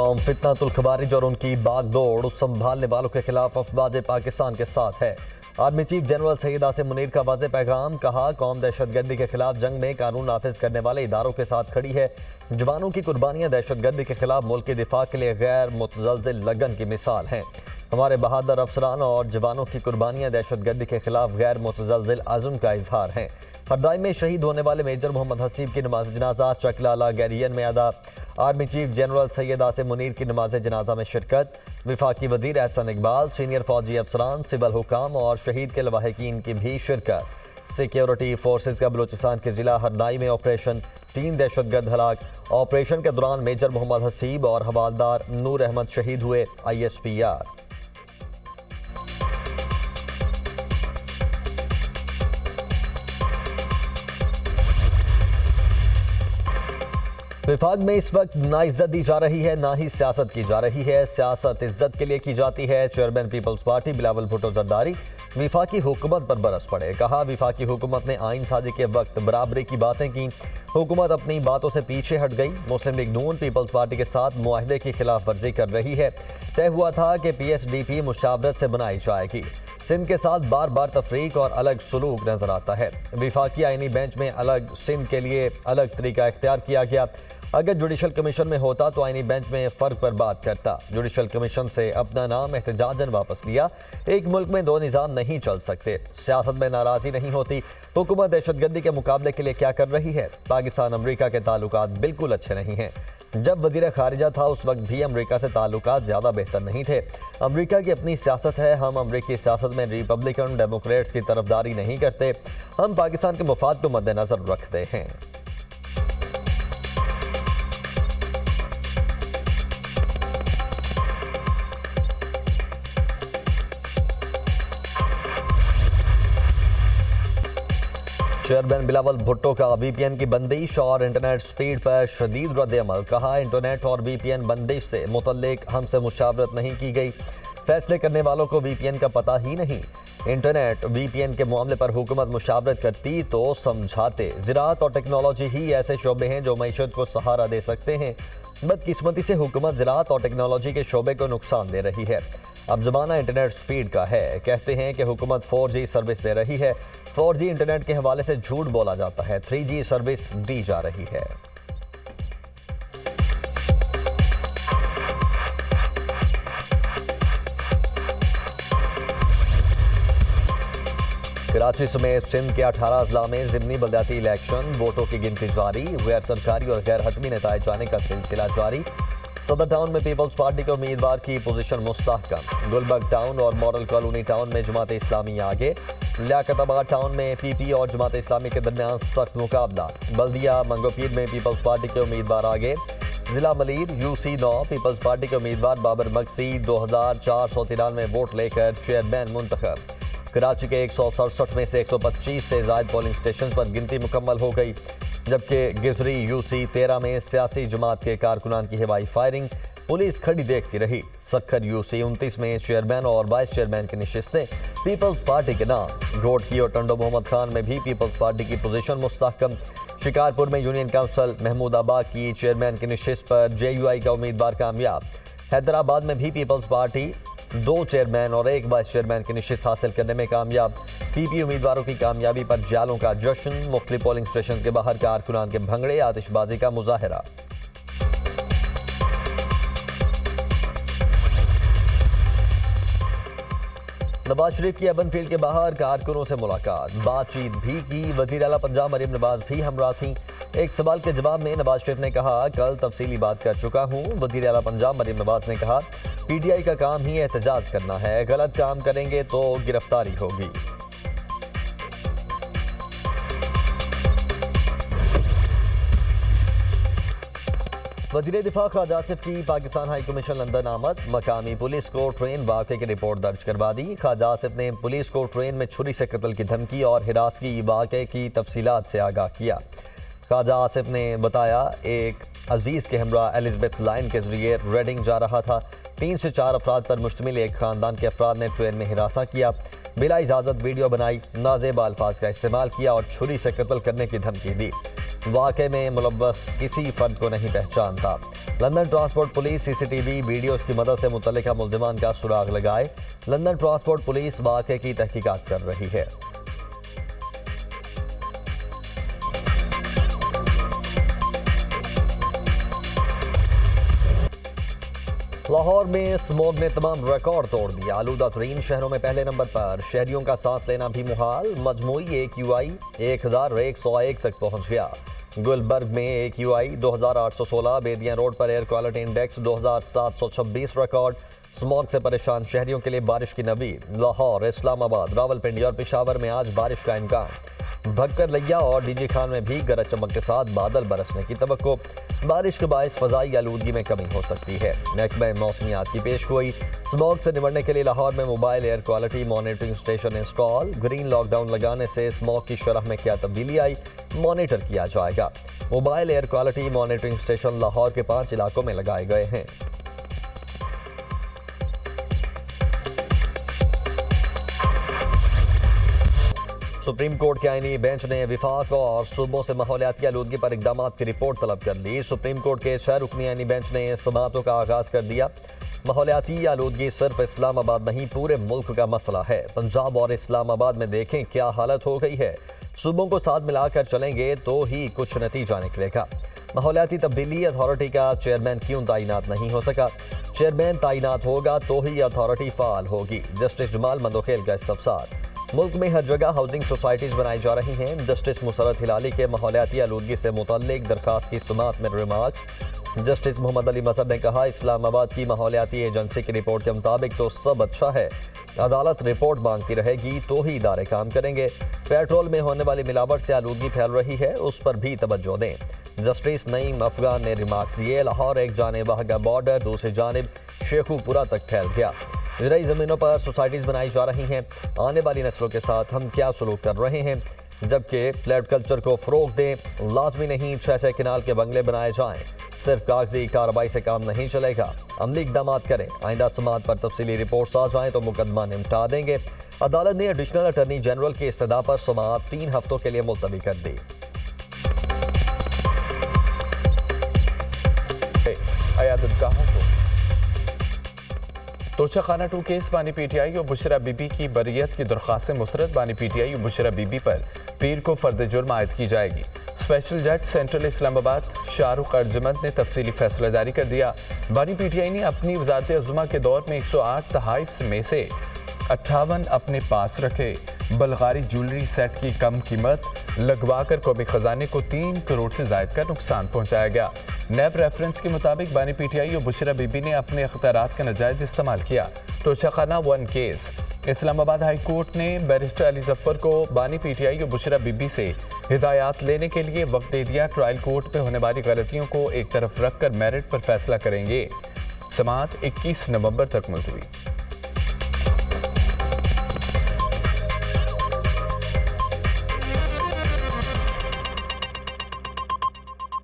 कौम फितनातुल खवारिज और उनकी बागडोर संभालने वालों के खिलाफ अफवाज पाकिस्तान के साथ है। Army chief general Syed Asim Munir का वाज़ेह पैगाम, कहा कौम दहशतगर्दी के खिलाफ जंग में कानून नाफिज करने वाले इदारों के साथ खड़ी है। जवानों की कुर्बानियां दहशतगर्दी के खिलाफ मुल्क के दिफा के लिए गैर मुतज़लज़िल लगन की मिसाल हैं। हमारे बहादुर अफसरान और जवानों की कुर्बानियां दहशतगर्दी के खिलाफ गैर मुतज़लज़िल अज़्म का इजहार हैं। फरदाई में शहीद होने वाले मेजर मोहम्मद हसीब की नमाज जनाजा चकलाला गैरियन में अदा। Army chief general Syed Asim Munir की नमाज जनाजा में शिरकत। विफाकी वजीर एहसन इकबाल, सीनियर फौजी अफसरान, सिविल हुकाम और शहीद के लवाहिकीन की भी शिरकत। सिक्योरिटी फोर्सेज का बलूचिस्तान के जिला हरनाई में ऑपरेशन, 3 दहशतगर्द हलाक। ऑपरेशन के दौरान मेजर मोहम्मद हसीब और हवालदार नूर अहमद शहीद हुए। ISPR। विफाक में इस वक्त ना इज्जत दी जा रही है, ना ही सियासत की जा रही है। सियासत इज्जत के लिए की जाती है। Chairman peoples party Bilawal Bhutto Zardari विफाकी हुकूमत पर बरस पड़े। कहा विफाकी हुकूमत ने आइन साजी के वक्त बराबरी की बातें की, हुकूमत अपनी बातों से पीछे हट गई। मुस्लिम लीग नून पीपल्स पार्टी के साथ मुआहदे की खिलाफ वर्जी कर रही है। तय हुआ था कि PSDP मुशावरत से बनाई जाएगी। सिंध के साथ बार बार तफरीक और अलग सलूक नजर आता है। विफाकी आईनी बेंच में अलग, सिंध के लिए अलग तरीका इख्तियार किया गया। अगर जुडिशल कमीशन में होता तो आईनी बेंच में फ़र्क पर बात करता। जुडिशल कमीशन से अपना नाम एहतजाजन वापस लिया। एक मुल्क में 2 निज़ाम नहीं चल सकते। सियासत में नाराज़ी नहीं होती। हुकूमत दहशतगर्दी के मुकाबले के लिए क्या कर रही है? पाकिस्तान अमरीका के ताल्लुकात बिल्कुल अच्छे नहीं हैं। जब वज़ीर ख़ारिजा था उस वक्त भी अमरीका से ताल्लुकात ज़्यादा बेहतर नहीं थे। अमरीका की अपनी सियासत है। हम अमरीकी सियासत में रिपब्लिकन डेमोक्रेट्स की तरफदारी नहीं करते। हम पाकिस्तान के मफाद को मद्देनज़र रखते हैं। चेयरमैन बिलावल भुट्टो का VPN की बंदिश और इंटरनेट स्पीड पर शदीद रद्द-ए-अमल। कहा इंटरनेट और VPN बंदिश से मुतल्लिक हमसे मुशावरत नहीं की गई। फैसले करने वालों को VPN का पता ही नहीं। इंटरनेट VPN के मामले पर हुकूमत मुशावरत करती तो समझाते। ज़राअत और टेक्नोलॉजी ही ऐसे शोबे हैं जो मईशत को सहारा दे सकते हैं। बदकिस्मती से हुकूमत ज़राअत और टेक्नोलॉजी के शोबे को नुकसान दे रही है। अब ज़माना इंटरनेट स्पीड का है। कहते हैं कि हुकूमत 4G सर्विस दे रही है। 4G इंटरनेट के हवाले से झूठ बोला जाता है। 3G सर्विस दी जा रही है। कराची समेत सिंध के 18 अजला में ज़िमनी बलदियाती इलेक्शन, वोटों की गिनती जारी। गैर सरकारी और गैर हतमी नताइज जाने का सिलसिला जारी। सदर टाउन में पीपल्स पार्टी के उम्मीदवार की पोजीशन मुस्तहकम। गुलबर्ग टाउन और मॉडल कॉलोनी टाउन में जमात इस्लामी आगे। लियाकताबाद टाउन में PP और जमात इस्लामी के दरमियान सख्त मुकाबला। बल्दिया मंगोपीर में पीपल्स पार्टी के उम्मीदवार आगे। जिला मलीर UC 9 पीपल्स पार्टी के उम्मीदवार बाबर मकसी 2493 वोट लेकर चेयरमैन मुंतखब। कराची के 167 में से 125 से ज़ायद पोलिंग स्टेशन पर गिनती मुकम्मल हो गई। जबकि गिजरी UC 13 में सियासी जमात के कारकुनान की हवाई फायरिंग पुलिस खड़ी देखती रही। सक्खर UC 29 में चेयरमैन और वाइस चेयरमैन की नशिस्तें पीपल्स पार्टी के नाम। घोटकी और टंडो मोहम्मद खान में भी पीपल्स पार्टी की पोजीशन मुस्तहकम। शिकारपुर में यूनियन काउंसिल महमूदाबाद की चेयरमैन की नशिस्त पर JUI का उम्मीदवार कामयाब। हैदराबाद में भी पीपल्स पार्टी 2 चेयरमैन और 1 वाइस चेयरमैन की नशिस्त हासिल करने में कामयाब। PP उम्मीदवारों की कामयाबी पर जालों का जश्न। मुख्तलिफ पोलिंग स्टेशन के बाहर कारकुनान के भंगड़े, आतिशबाजी का मुजाहरा। नवाज शरीफ की एबनफील्ड के बाहर कारकुनों से मुलाकात, बातचीत भी की। वजीर आला पंजाब मरीम नवाज भी हमरा थी। एक सवाल के जवाब में नवाज शरीफ ने कहा कल तफसीली बात कर चुका हूँ। वजीर आला पंजाब मरीम नवाज ने कहा PTI का काम ही एहतजाज करना है, गलत काम करेंगे तो गिरफ्तारी होगी। वज़ीर दिफा ख्वाजा आसिफ की पाकिस्तान हाई कमीशन लंदन आमद। मकामी पुलिस को ट्रेन वाक़े की रिपोर्ट दर्ज करवा दी। ख्वाजा आसिफ ने पुलिस को ट्रेन में छुरी से कत्ल की धमकी और हिरासगी वाक़े की तफसीलात से आगाह किया। ख्वाजा आसिफ ने बताया एक अजीज़ के हमरा एलिज़ाबेथ लाइन के जरिए रेडिंग जा रहा था। 3 से 4 अफराद पर मुश्तमिल एक ख़ानदान के अफराद ने ट्रेन में हिरासा किया। बिला इजाजत वीडियो बनाई, नाजेबा अल्फाज का इस्तेमाल किया और छुरी से कत्ल करने की धमकी दी। वाक़े में मुलव्वस किसी फर्द को नहीं पहचानता। London transport police CCTV videos की मदद से मुतल्लिका मुल्जिमान का सुराग लगाए। लंदन ट्रांसपोर्ट पुलिस वाक़े की तहकीकात कर रही है। लाहौर में स्मॉग ने तमाम रिकॉर्ड तोड़ दिया। आलूदा तरीन शहरों में पहले नंबर पर, शहरियों का सांस लेना भी मुहाल। मजमूई AQI 1101 तक पहुंच गया। गुलबर्ग में AQI 2816, बेदियां रोड पर air quality index 2726 record. Smog से परेशान शहरियों के लिए बारिश की नवीद। लाहौर, इस्लामाबाद, रावलपिंडी और पेशावर में आज बारिश का इम्कान। भक्कर, लिया और डीजी खान में भी गरज चमक के साथ बादल बरसने की तवक्को। बारिश के बायस फजाई आलूदगी में कमी हो सकती है। महकमा मौसमियात की पेशगोई। स्मॉग से निपटने के लिए लाहौर में mobile air quality monitoring station install. Green lockdown लगाने से स्मॉग की शरह में क्या तब्दीली आई, मॉनिटर किया जाएगा। Mobile air quality monitoring station Lahore के 5 इलाकों में लगाए गए हैं। सुप्रीम कोर्ट के आईनी बेंच ने विफाक और सूबों से माहौलियाती आलूदगी पर इकदाम की रिपोर्ट तलब कर ली। सुप्रीम कोर्ट के 6 रुकनी आईनी बेंच ने समाअतों का आगाज कर दिया। माहौलियाती आलूदगी सिर्फ इस्लामाबाद नहीं पूरे मुल्क का मसला है। पंजाब और इस्लामाबाद में देखें क्या हालत हो गई है। सूबों को साथ मिलाकर चलेंगे तो ही कुछ नतीजा निकलेगा। माहौलियाती तब्दीली अथॉरिटी का चेयरमैन क्यों तैनात नहीं हो सका? चेयरमैन तैनात होगा तो ही अथॉरिटी फाल होगी। जस्टिस जमाल मंदोखेल का इस्तफसार। मुल्क में हर जगह हाउसिंग सोसाइटीज बनाई जा रही हैं। जस्टिस मुसरत हिलाली के माहौलियाती आलूदगी से मुतल्लिक दरखास्त की सुमात में रिमार्क्स। जस्टिस मोहम्मद अली मजहर ने कहा, इस्लामाबाद की माहौलियाती एजेंसी की रिपोर्ट के मुताबिक तो सब अच्छा है। अदालत रिपोर्ट मांगती रहेगी तो ही इदारे काम करेंगे। पेट्रोल में होने वाली मिलावट से आलूदगी फैल रही है, उस पर भी तवज्जो दें। जस्टिस नईम अफगान ने रिमार्क्स दिए, लाहौर एक जानिब वाहगा बॉर्डर, दूसरी जानिब शेखुपुरा तक फैल गया। ज़राई ज़मीनों पर सोसाइटीज़ बनाई जा रही हैं। आने वाली नस्लों के साथ हम क्या सलूक कर रहे हैं? जबकि फ्लैट कल्चर को फ़रोग दें। लाजमी नहीं 6 किनाल के बंगले बनाए जाएं। सिर्फ कागजी कार्रवाई से काम नहीं चलेगा। अमली इक़दाम करें। आइंदा समात पर तफसीली रिपोर्ट्स आ जाएँ तो मुकदमा निपटा देंगे। अदालत ने एडिशनल अटॉर्नी जनरल की इस्तदा पर समात 3 हफ्तों के लिए मुलतवी कर दी। तोशाखाना 2 केस बानी PTI और बुशरा बीबी की बरियत की दरख्वास्त मुसरत। बानी PTI और बुशरा बीबी पर पीर को फर्द जुर्म आयद की जाएगी। स्पेशल जज सेंट्रल इस्लामाबाद शाहरुख अर्जमंद ने तफसीली फैसला जारी कर दिया। बानी PTI ने अपनी वजारत अज़मा के दौर में 108 तहाइफ में से 58 अपने पास रखे। बलगारी ज्वेलरी सेट की कम कीमत लगवा कर कौमी खजाने को 3 करोड़ से ज़ायद का नुकसान पहुंचाया गया। नैब रेफरेंस के मुताबिक बानी PTI और बुशरा बीबी ने अपने अख्तियारात का नाजायज इस्तेमाल किया। Toshakhana 1 case. Islamabad high court ने बैरिस्टर अली जफर को बानी PTI और बुशरा बीबी से हिदायत लेने के लिए वक्त दे दिया। ट्रायल कोर्ट में होने वाली गलतियों को एक तरफ रखकर मेरिट पर फैसला करेंगे। समाअत 21 नवंबर तक मुलतवी।